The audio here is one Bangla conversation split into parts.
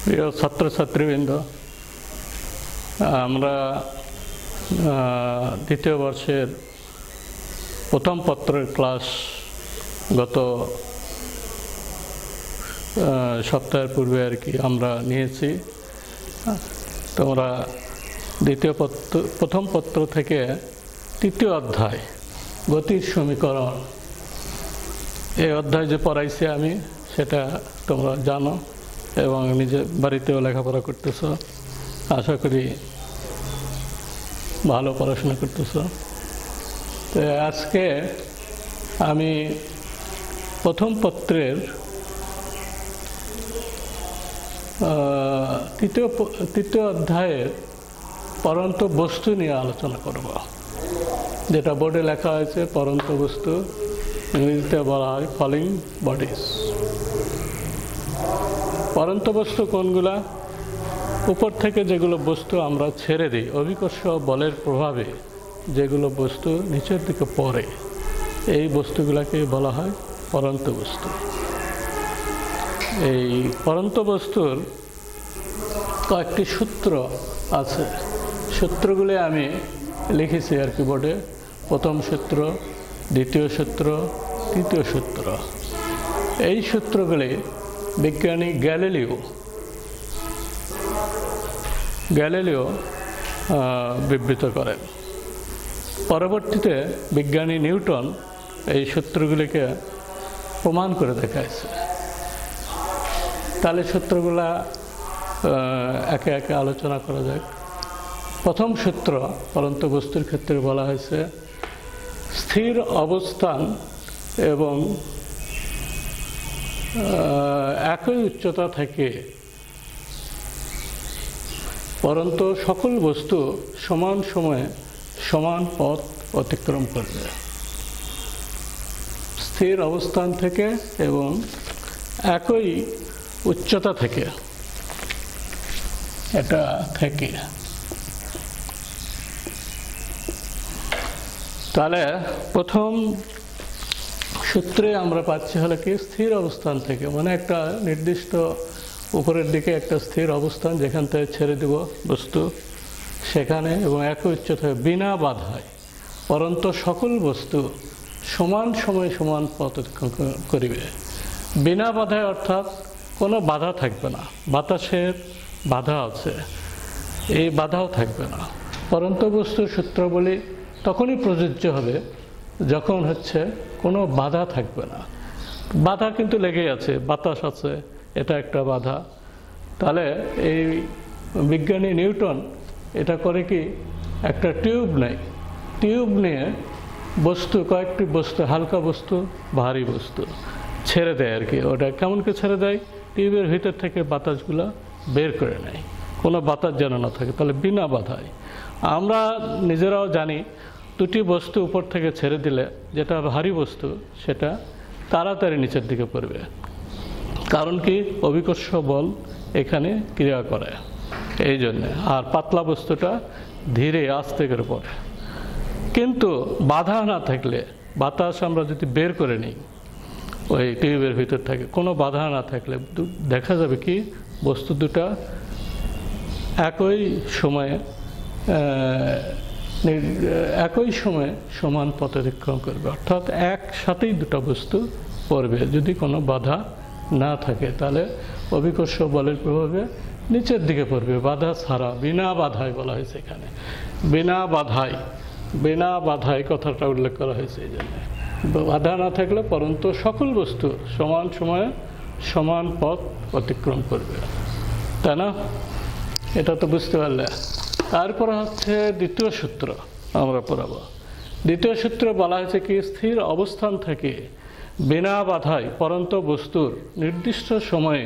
প্রিয় ছাত্রছাত্রীবৃন্দ, আমরা দ্বিতীয় বর্ষের প্রথম পত্রের ক্লাস গত সপ্তাহের পূর্বে আর কি আমরা নিয়েছি। তোমরা প্রথম পত্র থেকে তৃতীয় অধ্যায় গতির সমীকরণ এই অধ্যায় যে পড়াইছি আমি সেটা তোমরা জানো এবং নিজে বাড়িতেও লেখাপড়া করতেছ। আশা করি ভালো পড়াশোনা করতেছ। তো আজকে আমি প্রথম পত্রের তৃতীয় অধ্যায়ের পরন্ত বস্তু নিয়ে আলোচনা করব, যেটা বোর্ডে লেখা হয়েছে পরন্ত বস্তু, ইংরেজিতে বলা হয় ফলিং বডিজ। পরন্ত বস্তু কোনগুলা? উপর থেকে যেগুলো বস্তু আমরা ছেড়ে দিই অভিকর্ষ বলের প্রভাবে, যেগুলো বস্তু নিচের দিকে পড়ে, এই বস্তুগুলোকে বলা হয় পরন্ত বস্তু। এই পরন্ত বস্তুর কয়েকটি সূত্র আছে, সূত্রগুলি আমি লিখেছি আর কি বোর্ডে। প্রথম সূত্র, দ্বিতীয় সূত্র, তৃতীয় সূত্র। এই সূত্রগুলি বিজ্ঞানী গ্যালিলিও বিবৃত করেন। পরবর্তীতে বিজ্ঞানী নিউটন এই সূত্রগুলিকে প্রমাণ করে দেখাইছে। তাহলে সূত্রগুলা একে একে আলোচনা করা যাক। প্রথম সূত্র পরন্ত বস্তুর ক্ষেত্রে বলা হয়েছে স্থির অবস্থান এবং একই উচ্চতা থেকে পরন্ত সকল বস্তু সমান সময়ে সমান পথ অতিক্রম করবে। স্থির অবস্থান থেকে এবং একই উচ্চতা থেকে, এটা থেকে। তাহলে প্রথম সূত্রে আমরা পাচ্ছি হলো কি স্থির অবস্থান থেকে, মানে একটা নির্দিষ্ট উপরের দিকে একটা স্থির অবস্থান, যেখান থেকে ছেড়ে দেব বস্তু সেখানে, এবং একই উচ্চতায় বিনা বাধায় পরন্ত সকল বস্তু সমান সময়ে সমান পথ অতিক্রম করিবে। বিনা বাধায় অর্থাৎ কোনো বাধা থাকবে না। বাতাসের বাধা আছে, এই বাধাও থাকবে না। পরন্ত বস্তুর সূত্রগুলি তখনই প্রযোজ্য হবে যখন কোনো বাধা থাকবে না। বাধা কিন্তু লেগেই আছে, বাতাস আছে, এটা একটা বাধা। তাহলে এই বিজ্ঞানী নিউটন এটা করে কি, একটা টিউব নিয়ে বস্তু, কয়েকটি বস্তু, হালকা বস্তু, ভারী বস্তু ছেড়ে দেয় আর কি। ওটা কেমনকে ছেড়ে দেয়? টিউবের ভিতর থেকে বাতাসগুলো বের করে নেয়, কোনো বাতাস যেন না থাকে। তাহলে বিনা বাধায়। আমরা নিজেরাও জানি দুটি বস্তু উপর থেকে ছেড়ে দিলে যেটা ভারী বস্তু সেটা তাড়াতাড়ি নিচের দিকে পড়বে, কারণ কি অভিকর্ষ বল এখানে ক্রিয়া করে এই জন্যে। আর পাতলা বস্তুটা ধীরে আস্তে করে পড়ে। কিন্তু বাধা না থাকলে, বাতাস আমরা যদি বের করে নিই ওই টিউবের ভিতর থেকে, কোনো বাধা না থাকলে দেখা যাবে কি বস্তু দুটা একই সময়ে সমান পথ অতিক্রম করবে, অর্থাৎ একসাথেই দুটো বস্তু পড়বে যদি কোনো বাধা না থাকে। তাহলে অভিকর্ষ বলের প্রভাবে নিচের দিকে পড়বে, বাধা ছাড়া, বিনা বাধায় বলা হয়েছে এখানে। বিনা বাধায় কথাটা উল্লেখ করা হয়েছে এই জন্য। বাধা না থাকলে পরন্ত সকল বস্তু সমান সময়ে সমান পথ অতিক্রম করবে, তাই না? এটা তো বুঝতে পারলে। তারপরে দ্বিতীয় সূত্র আমরা পড়াবো। দ্বিতীয় সূত্রে বলা হয়েছে কি স্থির অবস্থান থেকে বিনা বাধায় পরন্ত বস্তুর নির্দিষ্ট সময়ে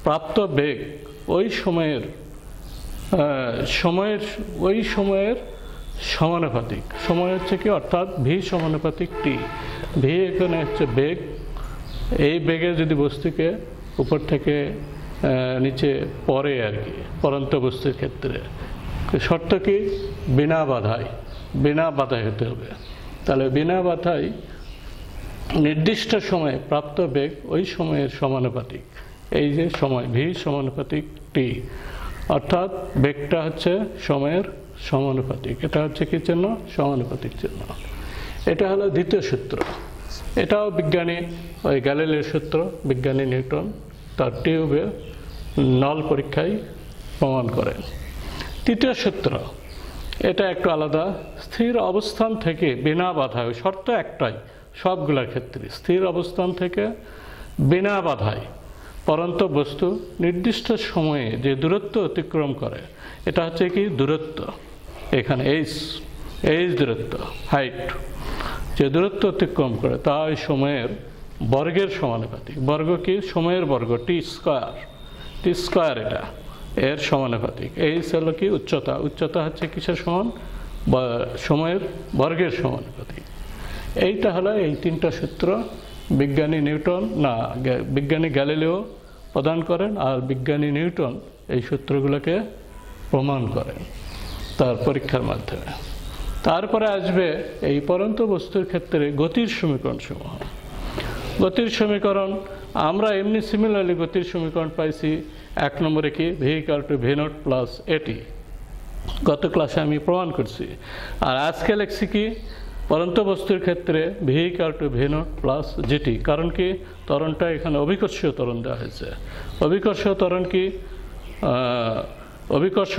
প্রাপ্ত বেগ ওই সময়ের সমানুপাতিক। সময় কি, অর্থাৎ ভি সমানুপাতিক টি। ভি এখানে বেগ। এই বেগে যদি বস্তুকে উপর থেকে নিচে পড়ে আর কি, পরন্ত বস্তুর ক্ষেত্রে শর্ত কি, বিনা বাধায় হতে হবে। তাহলে বিনা বাধায় নির্দিষ্ট সময়ে প্রাপ্ত বেগ ওই সময়ের সমানুপাতিক। এই যে সময় ভি সমানুপাতিক টি, অর্থাৎ বেগটা হচ্ছে সময়ের সমানুপাতিক। এটা হচ্ছে কি চিহ্ন? সমানুপাতিক চিহ্ন। এটা হলো দ্বিতীয় সূত্র। এটাও বিজ্ঞানী ওই গ্যালিলিওর সূত্র, বিজ্ঞানী নিউটন তার টিউবে নল পরীক্ষায় প্রমাণ করেন। তৃতীয় সূত্র, এটা একটু আলাদা। স্থির অবস্থান থেকে বিনা বাধায়, শর্ত একটাই সবগুলোর ক্ষেত্রে, স্থির অবস্থান থেকে বিনা বাধায় পরন্ত বস্তু নির্দিষ্ট সময়ে যে দূরত্ব অতিক্রম করে, এটা হচ্ছে কি দূরত্ব, এখানে এইচ দূরত্ব, হাইট, যে দূরত্ব অতিক্রম করে তা এই সময়ের বর্গের সমানুপাতিক। বর্গ কি? সময়ের বর্গ, টি স্কয়ার এটা এর সমানুপাতিক। এইচ হলো কি? উচ্চতা। উচ্চতা হচ্ছে কিসের সমান? সময়ের বর্গের সমানুপাতিক। এইটা হলো এই তিনটা সূত্র বিজ্ঞানী নিউটন না বিজ্ঞানী গ্যালিলিও প্রদান করেন, আর বিজ্ঞানী নিউটন এই সূত্রগুলোকে প্রমাণ করেন তার পরীক্ষার মাধ্যমে। তারপরে আসবে এই পরন্ত বস্তুর ক্ষেত্রে গতির সমীকরণ সমূহ। গতির সমীকরণ আমরা এমনি সিমিলারলি গতির সমীকরণ পাইছি 1 নম্বরে কি? V equal to V naught plus এটি, গত ক্লাসে আমি প্রমাণ করছি। আর আজকে লিখছি কি? পরন্ত বস্তুর ক্ষেত্রে V equal to V naught plus GT. কারণ কি? ত্বরণটা এখানে অভিকর্ষীয় ত্বরণ দেওয়া হয়েছে। অভিকর্ষীয় ত্বরণ কি? অভিকর্ষ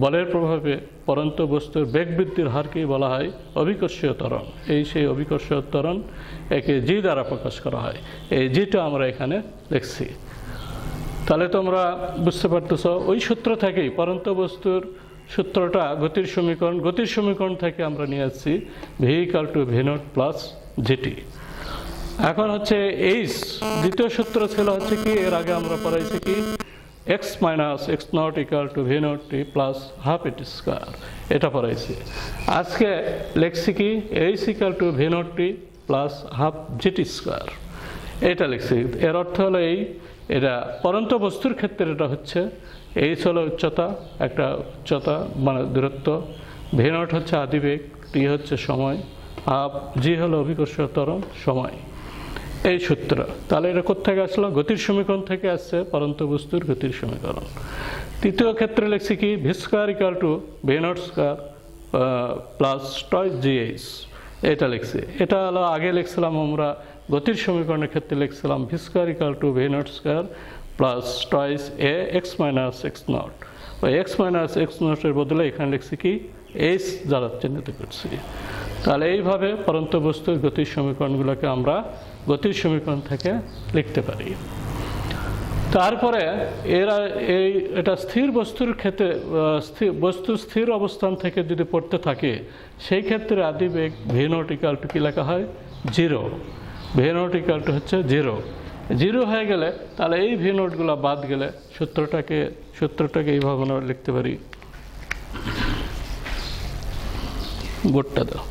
বলের প্রভাবে পরন্ত বস্তুর বেগ বৃদ্ধির হারকেই বলা হয় অভিকর্ষীয় ত্বরণ। এই সেই অভিকর্ষীয় ত্বরণ, একে জি দ্বারা প্রকাশ করা হয়। এই জিটা আমরা এখানে লিখছি। তাহলে তোমরা বুঝতে পারতেছ ওই সূত্র থেকেই পরন্ত বস্তুর সূত্রটা গতির সমীকরণ থেকে আমরা নিয়ে আসছি V equal to V naught plus GT. এখন হচ্ছে এইচ, দ্বিতীয় সূত্র ছিল হচ্ছে কি? এর আগে আমরা পড়াইছি কি? X minus X not equal to V naught T plus half এটি স্কোয়ার, এটা পড়াইছি। আজকে লিখছি কি? H equal to V naught T plus half g t square, এটা লিখছি। এর অর্থ হলো এই, এটা পরন্ত বস্তুর ক্ষেত্রে এটা হচ্ছে এইচ হলো উচ্চতা, একটা উচ্চতা মানে দূরত্ব, ভি নট হচ্ছে আদিবেগ, টি হচ্ছে সময়, হাফ জি হলো অভিকর্ষীয় ত্বরণ সময়। এই সূত্র। তাহলে এটা কোত্থেকে আসলো? গতির সমীকরণ থেকে আসছে, পরন্ত বস্তুর গতির সমীকরণ। তৃতীয় ক্ষেত্রে লিখছি কি? V square equal to V naught square plus toys G H, এটা লিখছি। এটা হলো আগে লিখছিলাম আমরা গতির সমীকরণের ক্ষেত্রে লিখছিলাম V square equal to V naught square plus twice A X minus X naught. ওই এক্স মাইনাস এক্স নটের বদলে এখানে লিখছি কি? এইচ দ্বারা চিহ্নিত করছি। তাহলে এইভাবে পরন্ত বস্তুর গতির সমীকরণগুলোকে আমরা গতির সমীকরণ থেকে লিখতে পারি। তারপরে এটা স্থির বস্তুর ক্ষেত্রে বস্তু স্থির অবস্থান থেকে যদি পড়তে থাকে, সেই ক্ষেত্রে আদিবেগ ভি নট ইকুয়াল টু কি লেখা হয়? 0। ভি নট ইকুয়াল টু হচ্ছে 0 হয়ে গেলে তাহলে এই ভি নোটগুলো বাদ গেলে সূত্রটাকে এইভাবে আমরা লিখতে পারি। বোর্ডটা দাও।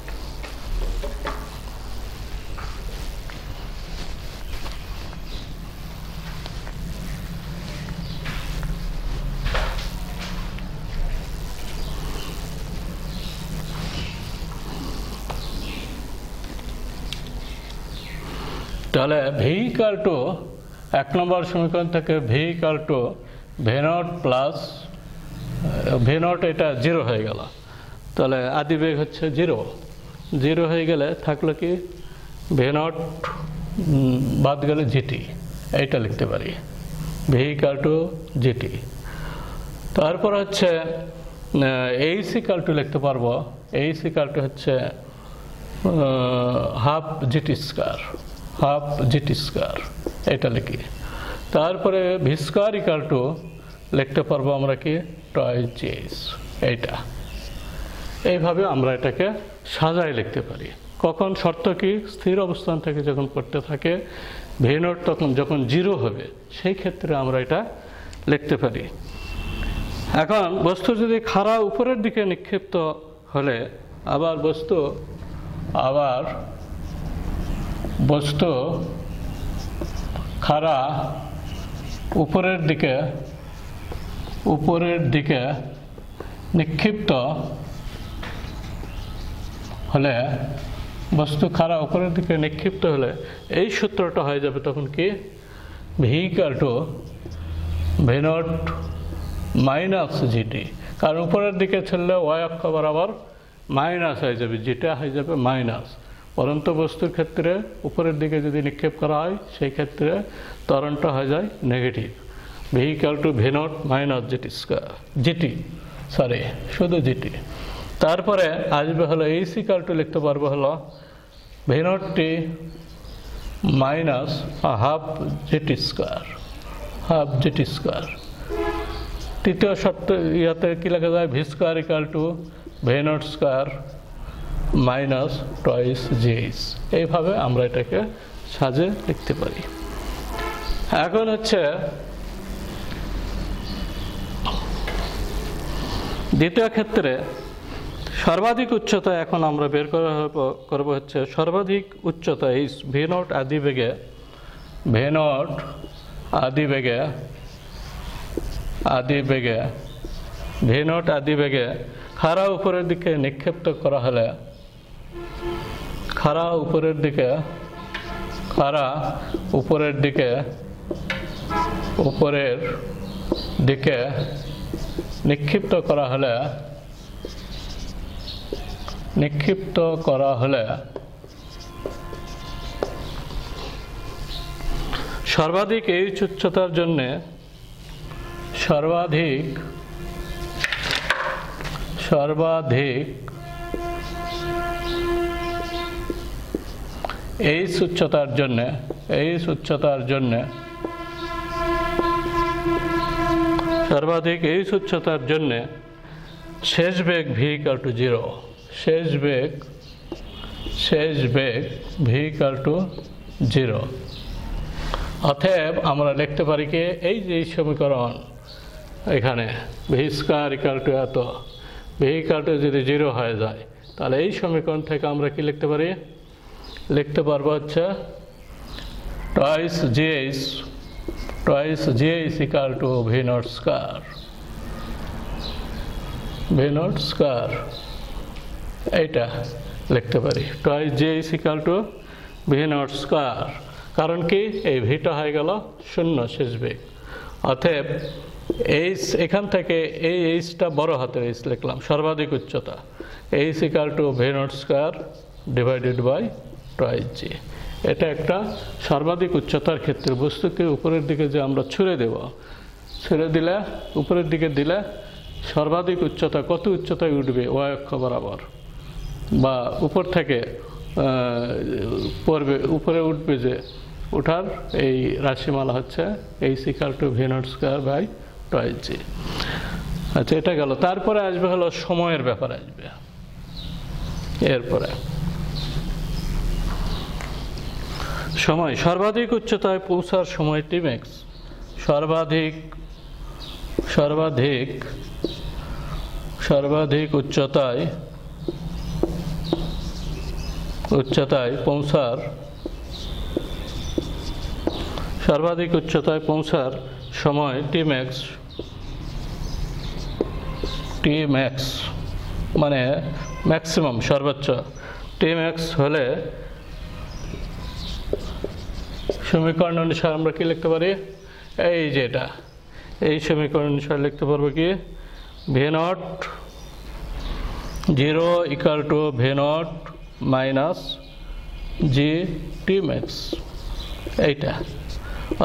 তাহলে ভি ইকুয়াল টু 1 নম্বর সমীকরণ থেকে V equal to V naught plus V naught, এটা 0 হয়ে গেল। তাহলে আদিবেগ হচ্ছে 0 হয়ে গেলে থাকলো কি? ভি নট বাদ গেলে জিটি, এইটা লিখতে পারি ভি ইকুয়াল টু জিটি। তারপর হচ্ছে এইচ ইকুয়াল টু লিখতে পারবো, এইচ ইকুয়াল টু হচ্ছে হাফ জিটি স্কয়ার, এটা লিখি। তারপরে ভি স্কয়ার ইকুয়াল টু লিখতে পারবো আমরা কি? টয়েস জি এইচ, এইটা। এইভাবে আমরা এটাকে সাজায় লিখতে পারি। কখন? শর্ত কি? স্থির অবস্থান থেকে যখন পড়তে থাকে ভি নট তখন যখন 0 হবে, সেই ক্ষেত্রে আমরা এটা লিখতে পারি। এখন বস্তু যদি খাড়া উপরের দিকে নিক্ষিপ্ত হলে আবার বস্তু খাড়া উপরের দিকে নিক্ষিপ্ত হলে, বস্তু খাড়া উপরের দিকে নিক্ষিপ্ত হলে এই সূত্রটা হয়ে যাবে তখন কি? V equal to V naught minus GT, কারণ উপরের দিকে ছেড়লে ওয়াই অক্ষ বরাবর মাইনাস হয়ে যাবে, জিটা হয়ে যাবে মাইনাস। পরন্ত বস্তুর ক্ষেত্রে উপরের দিকে যদি নিক্ষেপ করা হয় সেই ক্ষেত্রে ত্বরণটা হয়ে যায় negative. V equal to V naught minus GT square, GT sorry শুধু জিটি। তারপরে আসবে হলো এইচ ইকুয়াল টু লিখতে পারবো হলো v naught t minus half g t square, half g t square. তৃতীয় শর্ত ইয়াতে কী লেখা যায়, V square equal to V naught square minus toys GH. এইভাবে আমরা এটাকে সাজে লিখতে পারি। এখন হচ্ছে দ্বিতীয় ক্ষেত্রে সর্বাধিক উচ্চতা। এখন আমরা বের করবো হচ্ছে সর্বাধিক উচ্চতা এই ভি নট আদি বেগে, ভি নট আদি বেগে, আদি বেগে, ভি নট আদি বেগে খাড়া উপরের দিকে নিক্ষেপ্ত করা হলে, খাড়া উপরের দিকে, খাড়া উপরের দিকে, উপরের দিকে নিক্ষিপ্ত করা হলে, নিক্ষিপ্ত করা হলে সর্বাধিক এইচ উচ্চতার জন্য, সর্বাধিক, সর্বাধিক এইচ উচ্চতার জন্য, এইচ উচ্চতার জন্য, সর্বাধিক এইচ উচ্চতার জন্য শেষ বেগ ভি ইকুয়াল টু 0, শেষ বেগ, শেষ বেগ ভি ইকুয়াল টু 0। অতএব আমরা লিখতে পারি কি, এই যে সমীকরণ এখানে ভি স্কয়ার ইকুয়াল টু এত, ভি ইকুয়াল টু যদি 0 হয়ে যায় তাহলে এই সমীকরণ থেকে আমরা কি লিখতে পারি, লিখতে পারবো হচ্ছে twice g h, twice g h equal to V naught square, v naught square. এইটা লিখতে পারি twice g h equal to V naught square. কারণ কি, এই ভিটা হয়ে গেল 0 শেষ বেগ। অতএব এইচ এখান থেকে এই এইচটা বড় হাতের এইচ লিখলাম, সর্বাধিক উচ্চতা H equal to V naught square divided by twice G. এটা একটা সর্বাধিক উচ্চতার ক্ষেত্রে বস্তুকে উপরের দিকে যে আমরা ছুঁড়ে দেব, ছুঁড়ে দিলে উপরের দিকে দিলে সর্বাধিক উচ্চতা কত উচ্চতায় উঠবে ওয়াই অক্ষ বরাবর, বা উপর থেকে পড়বে, উপরে উঠবে, যে ওঠার এই রাশিমালা হচ্ছে H equal to V naught square by twice G. আচ্ছা, এটা গেল। তারপরে আসবে হলো সময়ের ব্যাপার আসবে। এরপরে সময়, সর্বাধিক উচ্চতায় পৌঁছার সময় টিম্যাক্স, সর্বাধিক, সর্বাধিক, সর্বাধিক উচ্চতায়, উচ্চতায় পৌঁছার, সর্বাধিক উচ্চতায় পৌঁছার সময় টিম্যাক্স, টিম্যাক্স মানে ম্যাক্সিমাম সর্বোচ্চ। টিম্যাক্স হলে সমীকরণ অনুসারে আমরা কি লিখতে পারি, এই যেটা, এই সমীকরণ অনুসারে লিখতে পারবো কি, V naught 0 equal to V naught minus G T max, এইটা।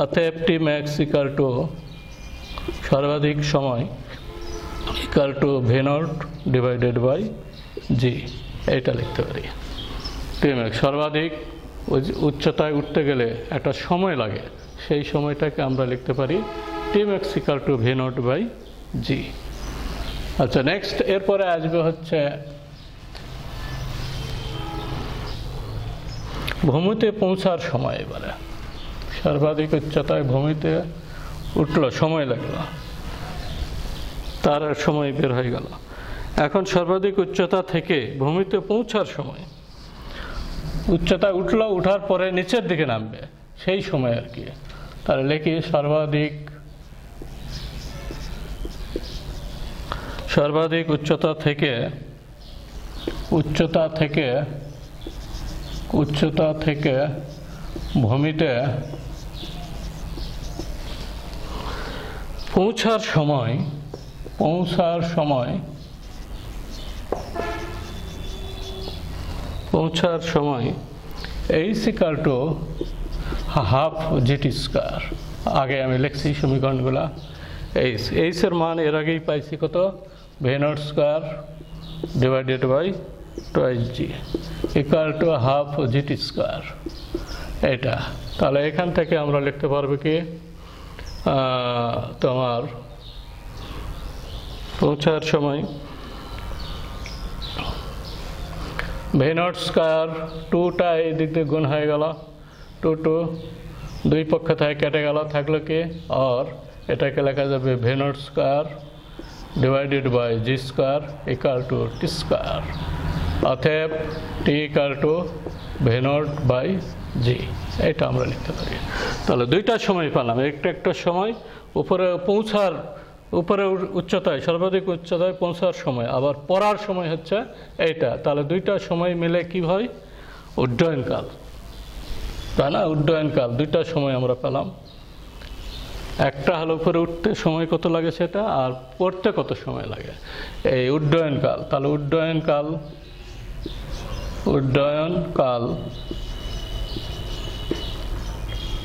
অতএব টি ম্যাক্স ইকুয়াল টু সর্বাধিক সময় equal to V naught divided by G, এইটা লিখতে পারি। টি ম্যাক্স সর্বাধিক উচ্চতায় উঠতে গেলে একটা সময় লাগে, সেই সময়টাকে আমরা লিখতে পারি t max equal to V naught by g. আচ্ছা, নেক্সট এরপরে আসবে হচ্ছে ভূমিতে পৌঁছার সময়। এবারে সর্বাধিক উচ্চতায় ভূমিতে উঠলো, সময় লাগলো, তার সময় বের হয়ে গেল। এখন সর্বাধিক উচ্চতা থেকে ভূমিতে পৌঁছার সময়, উচ্চতা উঠলো, উঠার পরে নিচের দিকে নামবে সেই সময় আর কি। তাহলে লিখি সর্বাধিক, সর্বাধিক উচ্চতা থেকে, উচ্চতা থেকে, উচ্চতা থেকে ভূমিতে পৌঁছার সময় h equal to half g t square. আগে আমি লিখছি সমীকরণগুলা। h এর মান এর আগেই পাইছি কত, v naught square divided by twice g equal to half g t square. এটা তাহলে এখান থেকে আমরা লিখতে পারবো কি, তোমার পৌঁছার সময় ভি নট স্কয়ার, টুটা এই দিক দিয়ে গুণ হয়ে গেল, টু দুই পক্ষ থেকে কেটে গেল, থাকলো কি আর এটাকে লেখা যাবে v naught square divided by g square equal to t square. অতএব t equal to V naught by g, এটা আমরা লিখতে পারি। তাহলে দুইটা সময় পেলাম, একটা সময় উপরে উচ্চতায়, সর্বাধিক উচ্চতায় পৌঁছার সময়, আবার পড়ার সময় হচ্ছে এইটা। তাহলে দুইটা সময় মিলে কি হয়, উড্ডয়নকাল, তাই না? উড্ডয়নকাল দুইটা সময় আমরা পেলাম। একটা হলো উপরে উঠতে সময় কত লাগে সেটা, আর পড়তে কত সময় লাগে, এই উড্ডয়নকাল। তাহলে উড্ডয়নকাল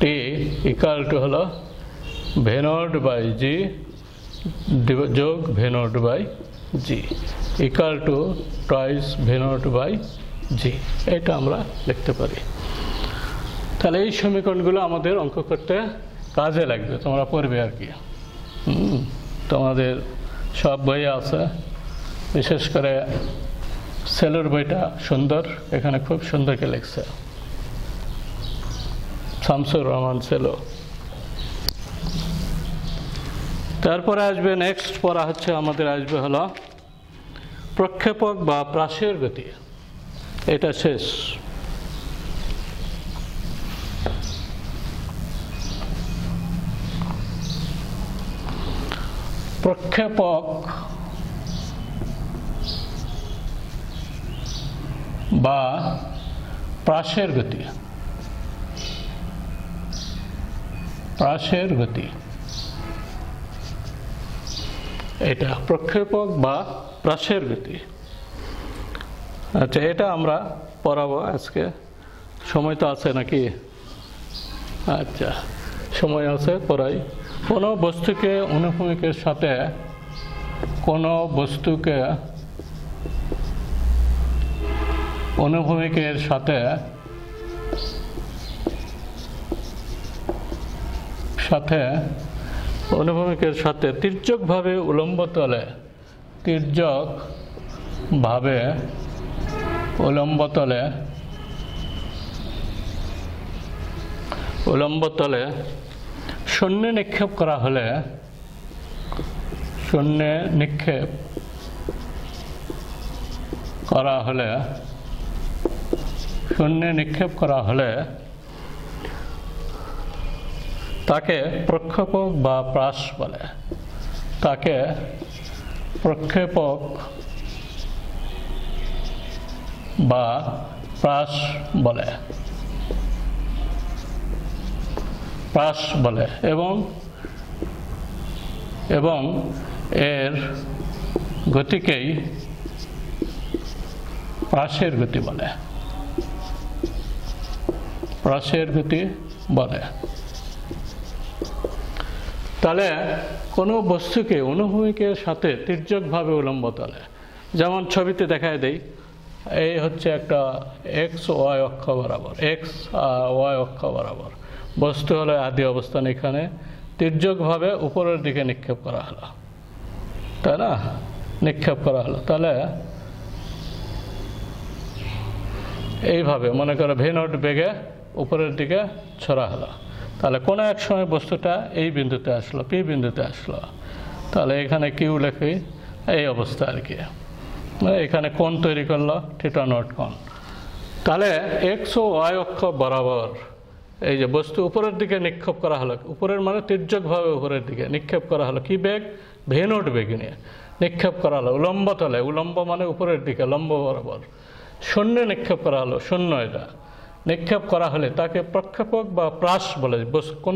টি ইকুয়াল টু হলো ভি নট বাই জি যোগ v naught by g equal to twice v naught by g, এটা আমরা লিখতে পারি। তাহলে এই সমীকরণগুলো আমাদের অঙ্ক করতে কাজে লাগবে, তোমরা পড়বে আর কি। তোমাদের সব বই আছে, বিশেষ করে সেলোর বইটা সুন্দর, এখানে খুব সুন্দরকে লিখছে শামসুর রহমান সেলো। তারপরে আসবে নেক্সট পড়া হচ্ছে আমাদের আসবে হলো প্রক্ষেপক বা প্রাসের গতি। এটা শেষ। প্রক্ষেপক বা প্রাসের গতি, এটা প্রক্ষেপক বা প্রাসের গতি। আচ্ছা, এটা আমরা পড়াবো আজকে। সময় তো আছে নাকি? আচ্ছা, সময় আছে, পড়াই। কোনো বস্তুকে অনুভূমিকের সাথে তির্যকভাবে উলম্ব তলে শূন্যে নিক্ষেপ করা হলে তাকে প্রক্ষেপক বা প্রাস বলে। এবং এর গতিকেই প্রাসের গতি বলে। তাহলে কোনো বস্তুকে অনুভূমিকের সাথে তির্যকভাবে উলম্ব তলে, যেমন ছবিতে দেখায় দেই, এই হচ্ছে একটা এক্স ওয়াই অক্ষ বরাবর বস্তু হলো আদি অবস্থান, এখানে তির্যকভাবে উপরের দিকে নিক্ষেপ করা হলো, তাই না? তাহলে এইভাবে মনে করো ভি নট বেগে উপরের দিকে ছড়া হলো। তাহলে কোনো এক সময় বস্তুটা এই বিন্দুতে আসলো, পি বিন্দুতে আসলো। তাহলে এখানে কিউ লেখি, এই অবস্থা আর কি, এখানে কোণ তৈরি করলো থিটা নট কোণ। তাহলে এক্স ও ওয়াই অক্ষ বরাবর এই যে বস্তু উপরের দিকে নিক্ষেপ করা হলো, উপরের মানে তির্যকভাবে উপরের দিকে নিক্ষেপ করা হলো, কি বেগ, ভি নট বেগ নিয়ে নিক্ষেপ করা হলো উলম্ব তলে। উলম্ব মানে উপরের দিকে, লম্ব বরাবর। শূন্যে নিক্ষেপ করা হলো, শূন্য এটা নিক্ষেপ করা হলে তাকে প্রক্ষেপক বা প্রাস বলে। কোন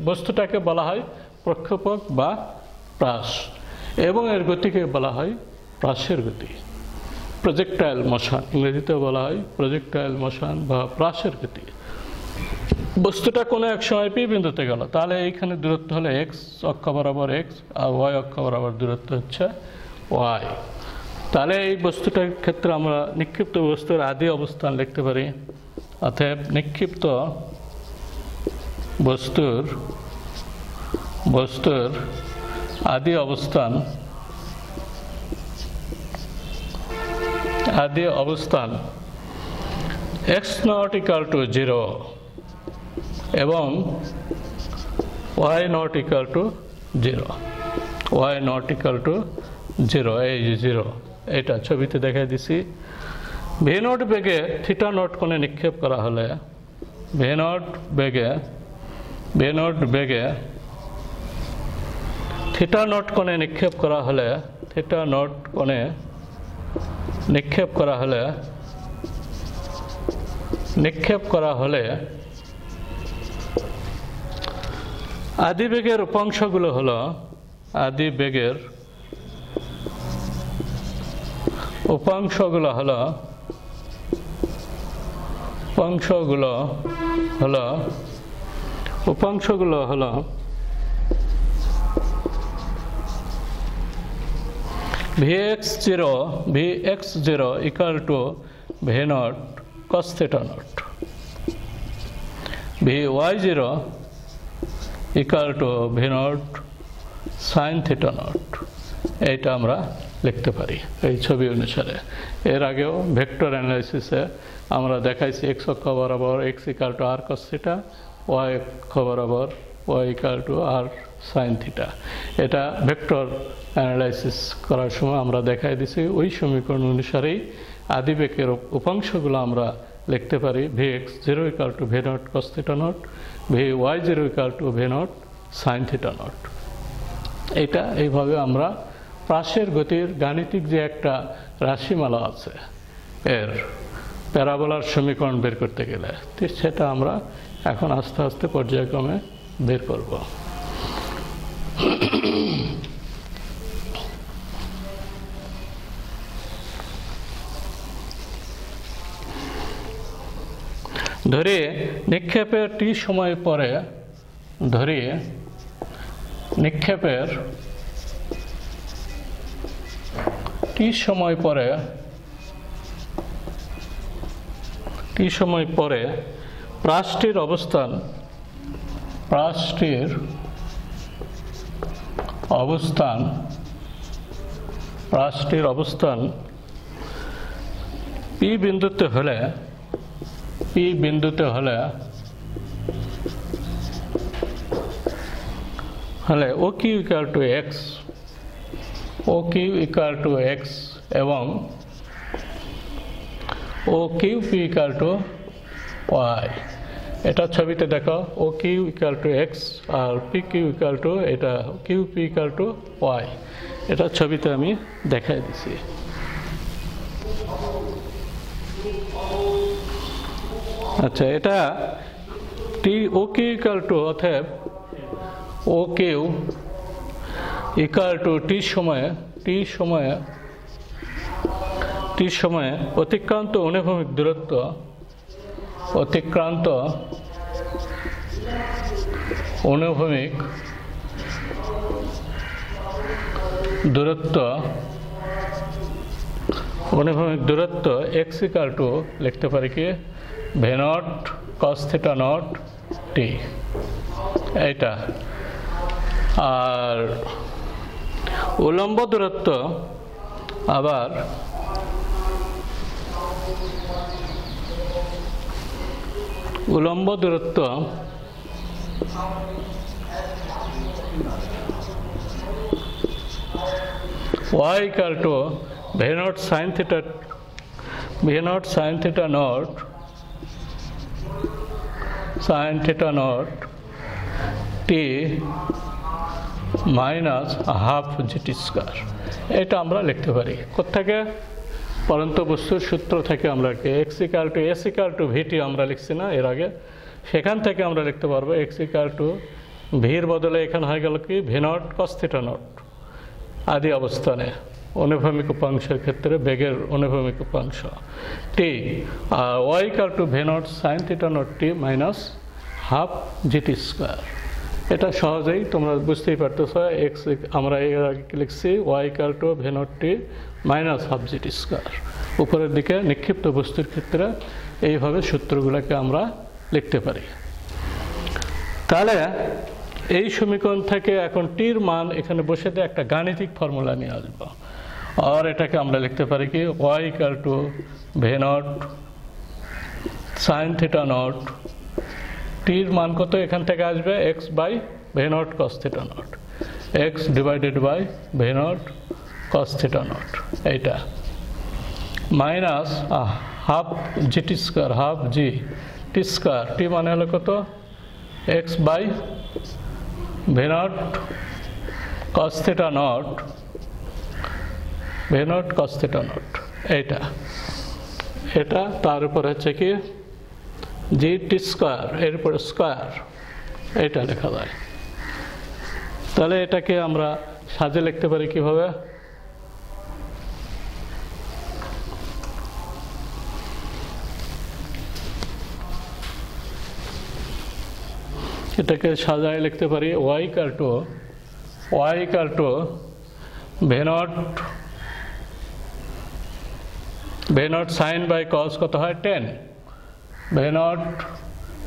বস্তুটাকে বলা হয় প্রক্ষেপক বা প্রাস, এবং এর গতিকে বলা হয় প্রাসের গতি, প্রজেক্টাইল মোশন, ইংরেজিতে বলা হয় প্রজেক্টাইল মোশন বা প্রাসের গতি। বস্তুটা কোনো এক সময় পি বিন্দুতে গেল, তাহলে এইখানে দূরত্ব হলো এক্স, অক্ষ বরাবর এক্স, আর ওয়াই অক্ষ বরাবর দূরত্ব হচ্ছে ওয়াই। তাহলে এই বস্তুটার ক্ষেত্রে আমরা নিক্ষিপ্ত বস্তুর আদি অবস্থান লিখতে পারি। অতএব নিক্ষিপ্ত বস্তুর আদি অবস্থান এক্স নট ইকুয়াল টু 0 এবং y naught equal to 0, y naught equal to 0, এই যে 0, এটা ছবিতে দেখাই দিছি। ভি নট বেগে থিটা নট কোণে নিক্ষেপ করা হলে ভি নট বেগে থিটা নট কোণে নিক্ষেপ করা হলে আদিবেগের উপাংশগুলো হলো Vx0 equal to V naught cos theta naught, Vy0 equal to V naught sin theta naught। এইটা আমরা লিখতে পারি এই ছবি অনুসারে। এর আগেও ভেক্টর অ্যানালাইসিসে আমরা দেখাইছি এক্স অক্ষ বরাবর x equal to r cos theta, y অক্ষ বরাবর y equal to r sine theta. এটা ভেক্টর অ্যানালাইসিস করার সময় আমরা দেখাই দিছি। ওই সমীকরণ অনুসারেই আদিবেগের উপাংশগুলো আমরা লিখতে পারি Vx0 equal to V naught cos theta not, Vy0 equal to V naught sine theta not. এটা এইভাবে আমরা প্রাসের গতির গাণিতিক যে একটা রাশিমালা আছে এর প্যারাবোলার সমীকরণ বের করতে গেলে সেটা আমরা এখন আস্তে আস্তে পর্যায়ক্রমে বের করব। ধরে নিক্ষেপের টি সময় পরে প্রাসটির অবস্থান পি বিন্দুতে হলে O Q equal to x এবং O Q P equal to y. এটা ছবিতে দেখো O Q equal to x আর পি কিউ ইকুয়াল টু এটা Q P equal to y. এটা ছবিতে আমি দেখাই দিছি। আচ্ছা, এটা t O Q equal to অতএব O Q equal to t সময়ে অতিক্রান্ত অনুভূমিক দূরত্ব এক্স ইকুয়াল টু লিখতে পারি কি V naught cos theta naught t. এইটা আর উলম্ব দূরত্ব আবার y equal to v naught sin theta naught t minus half g t square. এটা আমরা লিখতে পারি কোত্থেকে? পরন্ত বস্তুর সূত্র থেকে আমরা x equal to s equal to v t আমরা লিখছি না এর আগে, সেখান থেকে আমরা লিখতে পারবো এক্স ইকুয়াল টু ভির বদলে এখানে হয়ে গেল কি V naught cos theta naught আদি অবস্থানে অনুভূমিক উপাংশের ক্ষেত্রে বেগের অনুভূমিক উপাংশ টি আর y equal to V naught sine theta naught t minus half g t square. এটা সহজেই তোমরা বুঝতেই পারতেছ। এক্স আমরা এর আগে লিখছি y equal to V naught t minus half g t square. উপরের দিকে নিক্ষিপ্ত বস্তুর ক্ষেত্রে এইভাবে সূত্রগুলোকে আমরা লিখতে পারি। তাহলে এই সমীকরণ থেকে এখন টির মান এখানে বসে দিয়ে একটা গাণিতিক ফর্মুলা নিয়ে আসবো। আর এটাকে আমরা লিখতে পারি কি y equal to V naught sine theta naught, টির মান কত এখান থেকে আসবে x by v naught cos theta naught, x divided by v naught cos theta naught, এইটা minus half g t square, half g t square, t মানে হলো কত x by v naught cos theta naught, v naught cos theta naught, এইটা এটা তার উপর হচ্ছে কি জি টি স্কোয়ার, এর উপরে স্কোয়ার, এটা লেখা যায়। তাহলে এটাকে আমরা সাজে লিখতে পারি কিভাবে, এটাকে সাজায় লিখতে পারি y equal to V naught sine by cos কত হয় 10, v naught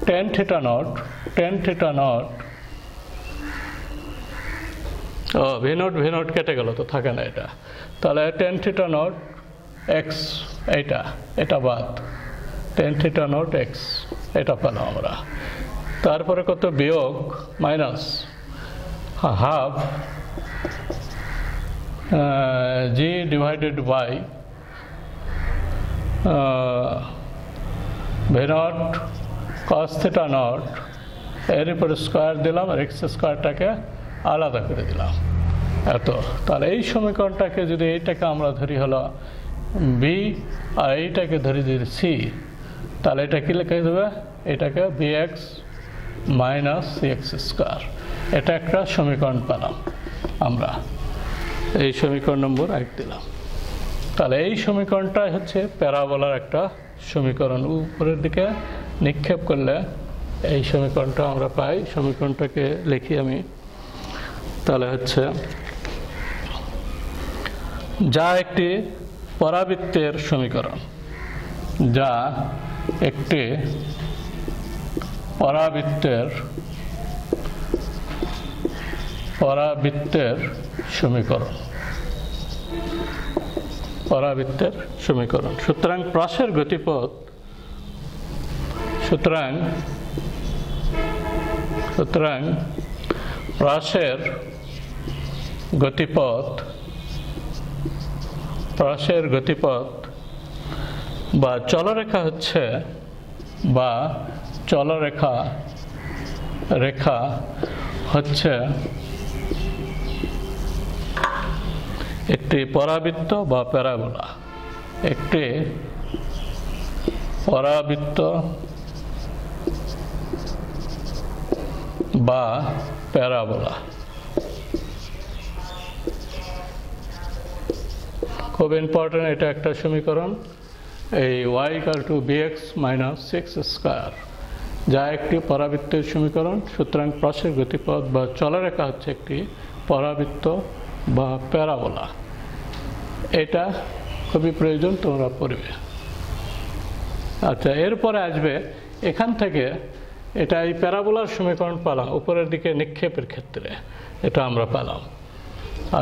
tan theta naught ও ভি নট কেটে গেল তো থাকে না এটা, তাহলে টেন থিটা নট এক্স, এটা বাদ টেন থিটা নট এক্স, এটা পেলাম আমরা। তারপরে কত বিয়োগ minus half g divided by v naught cos theta naught, এর উপরে স্কোয়ার দিলাম আর এক্স স্কোয়ারটাকে আলাদা করে দিলাম এত। তাহলে এই সমীকরণটাকে যদি এইটাকে আমরা ধরি হলো বি আর এইটাকে ধরি যদি সি, তাহলে এটা কি লেখা দেবে, এটাকে b x minus c x square, এটা একটা সমীকরণ পেলাম আমরা, এই সমীকরণ নম্বর 1 দিলাম। তাহলে এই সমীকরণটাই হচ্ছে প্যারাবোলার একটা সমীকরণ, উপরের দিকে নিক্ষেপ করলে এই সমীকরণটা আমরা পাই। সমীকরণটাকে লিখি আমি, তাহলে হচ্ছে যা একটি পরাবৃত্তের সমীকরণ, যা একটি পরাবৃত্তের সমীকরণ, পরাবৃত্তের সমীকরণ। সুতরাং প্রশ্নের গতিপথ, সুতরাং প্রশ্নের গতিপথ বা চলরেখা হচ্ছে, বা চলরেখা হচ্ছে একটি পরাবৃত্ত বা প্যারাবোলা, একটি পরাবৃত্ত বা প্যারাবোলা। খুব ইম্পর্টেন্ট, এটা একটা সমীকরণ, এই y equal to b x minus six square, যা একটি পরাবৃত্তের সমীকরণ। সুতরাং প্রশ্নের গতিপথ বা চলরেখা হচ্ছে একটি পরাবৃত্ত বা প্যারাবোলা। এটা খুবই প্রয়োজন, তোমরা পড়বে। আচ্ছা, এরপরে আসবে এখান থেকে, এটা এই প্যারাবোলার সমীকরণ পেলাম উপরের দিকে নিক্ষেপের ক্ষেত্রে, এটা আমরা পেলাম।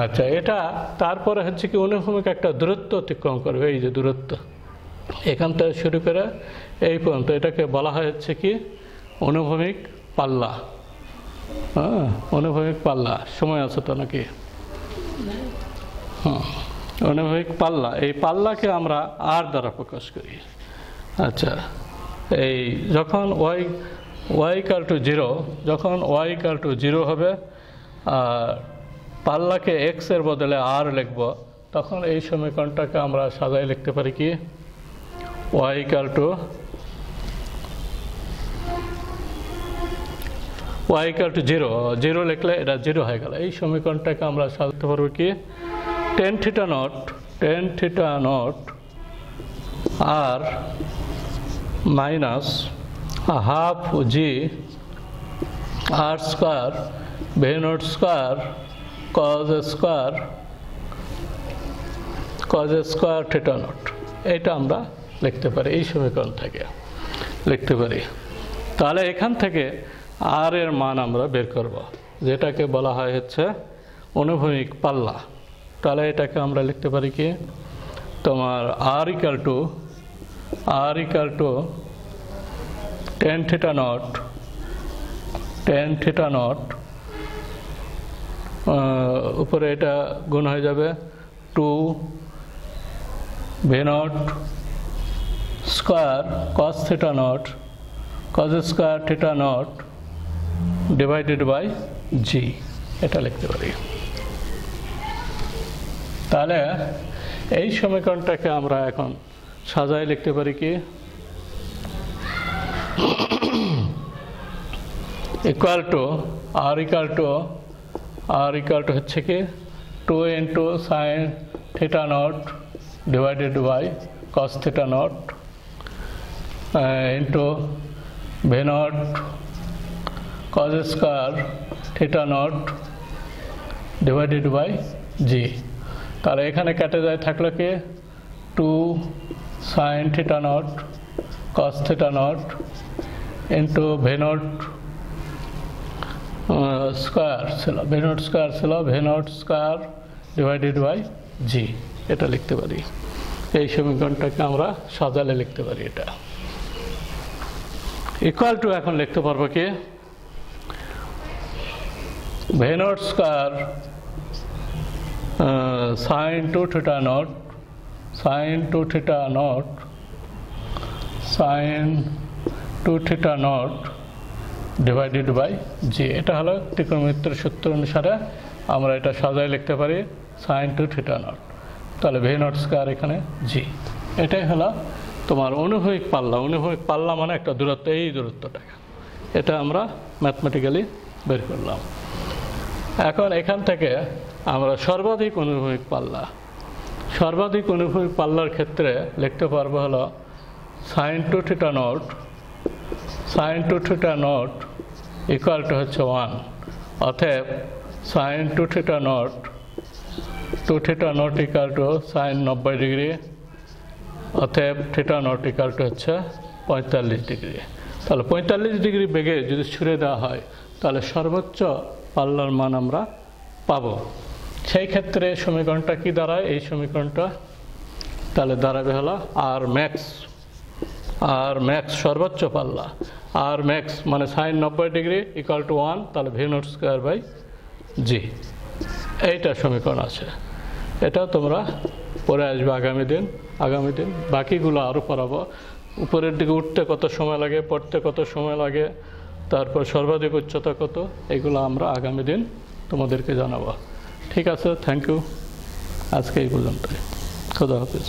আচ্ছা, এটা তারপরে হচ্ছে কি অনুভূমিক একটা দূরত্ব অতিক্রম করবে, এই যে দূরত্ব এখান থেকে শুরু করে এই পর্যন্ত, এটাকে বলা হয় হচ্ছে কি অনুভূমিক পাল্লা। হ্যাঁ, অনুভূমিক পাল্লা, সময় আছে তো নাকি? হ্যাঁ, অনুভূমিক পাল্লা, এই পাল্লাকে আমরা আর দ্বারা প্রকাশ করি। আচ্ছা, এই যখন ওয়াই ইকুয়াল টু 0, যখন ওয়াই ইকুয়াল টু 0 হবে আর পাল্লাকে এক্স এর বদলে আর লিখব, তখন এই সমীকরণটাকে আমরা সাজায় লিখতে পারি কি y equal y equal to 0, 0 লিখলে এটা 0 হয়ে গেল। এই সমীকরণটাকে আমরা সাজাতে পারবো কি tan theta naught r minus half g r square v naught square cos square theta naught, এটা আমরা লিখতে পারি, এই সমীকরণ থেকে লিখতে পারি। তাহলে এখান থেকে আর এর মান আমরা বের করব, যেটাকে বলা হয় হচ্ছে অনুভূমিক পাল্লা। তাহলে এটাকে আমরা লিখতে পারি কি তোমার r equal to tan theta naught উপরে এটা গুণ হয়ে যাবে 2 v naught square cos square theta naught divided by g, এটা লিখতে পারি। তাহলে এই সমীকরণটাকে আমরা এখন সাজায় লিখতে পারি কি equal to r equal to হচ্ছে কি 2 into sin theta naught divided by cos theta naught into v naught cos square theta naught divided by g। তাহলে এখানে কেটে যায় থাকলো কি 2 sin theta naught cos theta naught into v naught square ছিল v naught square divided by g, এটা লিখতে পারি। এই সমীকরণটাকে আমরা সাজালে লিখতে পারি। এটা ইকুয়াল টু এখন লিখতে পারবো কি v naught square sin 2 theta naught divided by g, এটা হলো ত্রিকোণমিতির সূত্র অনুসারে আমরা এটা সাজায় লিখতে পারি sin 2 theta naught। তাহলে v naught square এখানে g, এটাই হলো তোমার অনুভূমিক পাল্লা মানে একটা দূরত্ব, এই দূরত্বটাকে এটা আমরা ম্যাথমেটিক্যালি বের করলাম। এখন এখান থেকে আমরা সর্বাধিক অনুভূমিক পাল্লার ক্ষেত্রে লিখতে পারবো হলো sin 2 theta naught equal to হচ্ছে 1, অতএব sin 2 theta naught equal to sin 90 degree, অতএব theta naught equal to হচ্ছে 45 ডিগ্রি। তাহলে 45 ডিগ্রি বেগে যদি ছুড়ে দেওয়া হয় তাহলে সর্বোচ্চ পাল্লার মান আমরা পাবো। সেই ক্ষেত্রে সমীকরণটা কি দাঁড়ায়, এই সমীকরণটা তাহলে দাঁড়াবে হলো r max সর্বোচ্চ পাল্লা, r max মানে sin 90 ডিগ্রি equal to 1, তাহলে v naught square by g, এইটা সমীকরণ আছে। এটা তোমরা পরে আসবে আগামী দিন, বাকিগুলো আরও পড়াবো। উপরের দিকে উঠতে কত সময় লাগে, পড়তে কত সময় লাগে, তারপর সর্বাধিক উচ্চতা কত, এগুলো আমরা আগামী দিন তোমাদেরকে জানাবো। ঠিক আছে, থ্যাংক ইউ, আজকে এই পর্যন্তই, খোদা হাফেজ।